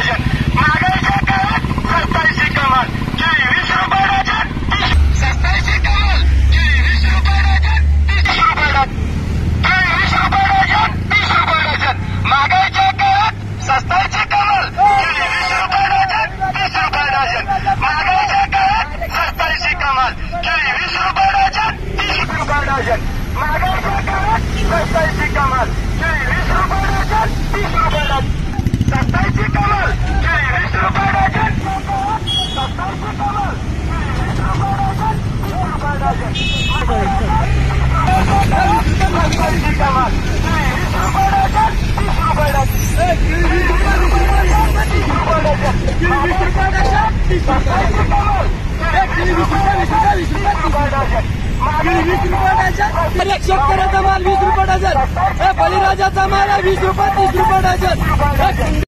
Dozen. महागाईच्या काळात सस्ताईची कमाल. केळी 20 रुपये डझन. सस्ताईची कमाल. केळी 20 रुपये डझन. 30 रुपये डझन. केळी 20 रुपये डझन. 30 रुपये डझन. महागाईच्या काळात सस्ताईची कमाल. केळी 20 रुपये डझन. 30 रुपये डझन. महागाईच्या काळात सस्ताईची कमाल. केळी 20 रुपये डझन. 30 रुपये डझन. महागाईच्या काळात सस्ताईची कमाल. केळी 20 रुपये डझन. 30 रुपये डझन. सस्ताईची कमाल. केळी 20 रुपये डझन. सस्ताईची कमाल. केळी 20 रुपये डझन. 30 रुपये डझन. सस्ताईची कमाल. केळी 20 रुपये डझन. 30 रुपये डझन. केळी 20 रुपये डझन. 30 रुपये डझन. सस्ताईची कमाल. केळी 20 रुपये डझन. 30 रुपये डझन. शेतकऱ्याचा माल 20 रुपये डझन. बळीराजाचा माल 20 रुपये 30 रुपये डझन.